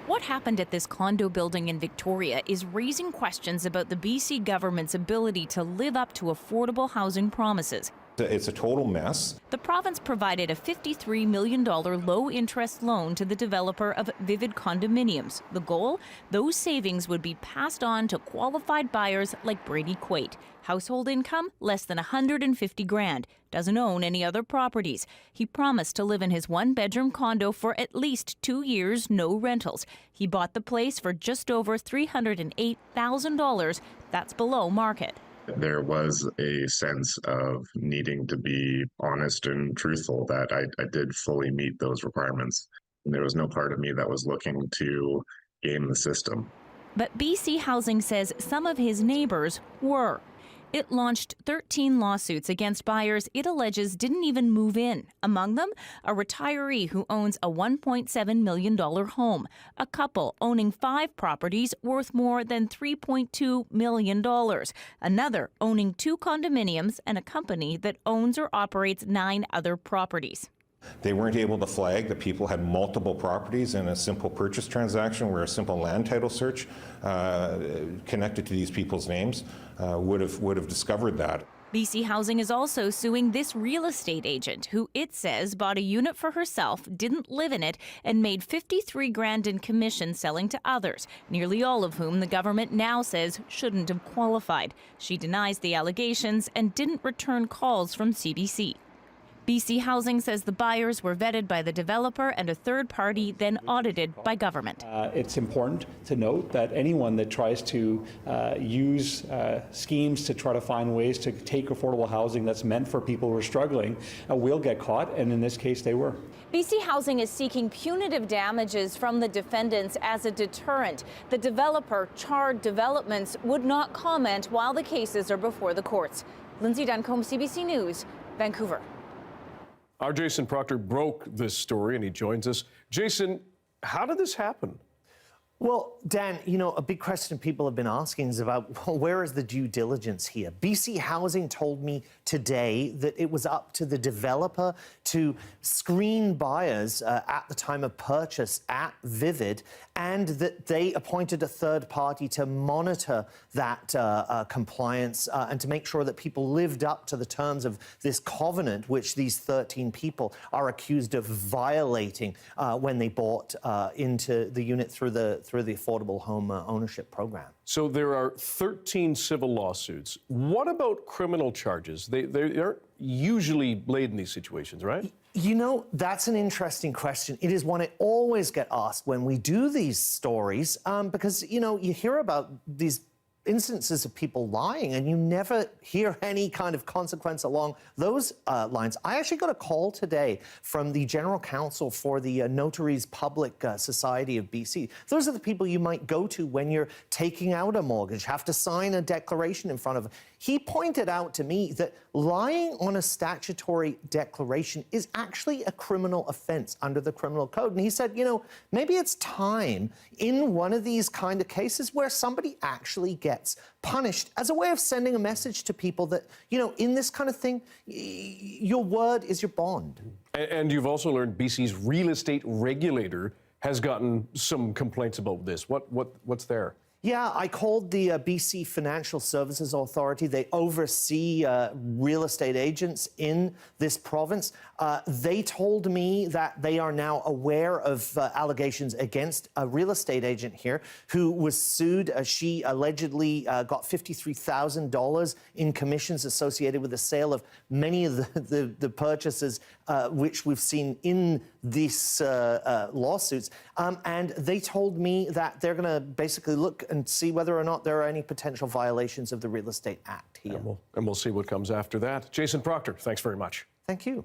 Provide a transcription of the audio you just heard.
What happened at this condo building in Victoria is raising questions about the BC government's ability to live up to affordable housing promises. It's a total mess. The province provided a $53 million low-interest loan to the developer of Vivid condominiums. The goal? Those savings would be passed on to qualified buyers like Brady Quaid. Household income? Less than $150,000. Doesn't own any other properties. He promised to live in his one-bedroom condo for at least 2 years, no rentals. He bought the place for just over $308,000. That's below market. There was a sense of needing to be honest and truthful that I did fully meet those requirements. And there was no part of me that was looking to game the system. But BC Housing says some of his neighbors were. It launched 13 lawsuits against buyers it alleges didn't even move in. Among them, a retiree who owns a $1.7 million home, a couple owning 5 properties worth more than $3.2 million, another owning 2 condominiums, and a company that owns or operates 9 other properties. They weren't able to flag that people had multiple properties in a simple purchase transaction where a simple land title search connected to these people's names would have discovered that. BC Housing is also suing this real estate agent who it says bought a unit for herself, didn't live in it, and made $53,000 in commission selling to others, nearly all of whom the government now says shouldn't have qualified. She denies the allegations and didn't return calls from CBC. BC Housing says the buyers were vetted by the developer and a third party, then audited by government. It's important to note that anyone that tries to use schemes to try to find ways to take affordable housing that's meant for people who are struggling will get caught, and in this case they were. BC Housing is seeking punitive damages from the defendants as a deterrent. The developer, Chard Developments, would not comment while the cases are before the courts. Lindsay Duncombe, CBC News, Vancouver. Our Jason Proctor broke this story and he joins us. Jason, how did this happen? Well, Dan, you know, a big question people have been asking is about, well, where is the due diligence here? BC Housing told me today that it was up to the developer to screen buyers at the time of purchase at Vivid, and that they appointed a third party to monitor that compliance and to make sure that people lived up to the terms of this covenant, which these 13 people are accused of violating when they bought into the unit through the Affordable Home Ownership Program. So there are 13 civil lawsuits. What about criminal charges? They aren't usually laid in these situations, right? You know, that's an interesting question. It is one I always get asked when we do these stories, because, you know, you hear about these instances of people lying and you never hear any kind of consequence along those lines. I actually got a call today from the General Counsel for the Notaries Public Society of BC. Those are the people you might go to when you're taking out a mortgage, have to sign a declaration in front of them. He pointed out to me that lying on a statutory declaration is actually a criminal offense under the criminal code. And he said, you know, maybe it's time in one of these kind of cases where somebody actually gets punished as a way of sending a message to people that, you know, in this kind of thing, your word is your bond. And you've also learned BC's real estate regulator has gotten some complaints about this. What's there? Yeah, I called the BC Financial Services Authority. They oversee real estate agents in this province. They told me that they are now aware of allegations against a real estate agent here who was sued. She allegedly got $53,000 in commissions associated with the sale of many of the purchases which we've seen in these lawsuits. And they told me that they're going to basically look and see whether or not there are any potential violations of the Real Estate Act here. And we'll see what comes after that. Jason Proctor, thanks very much. Thank you.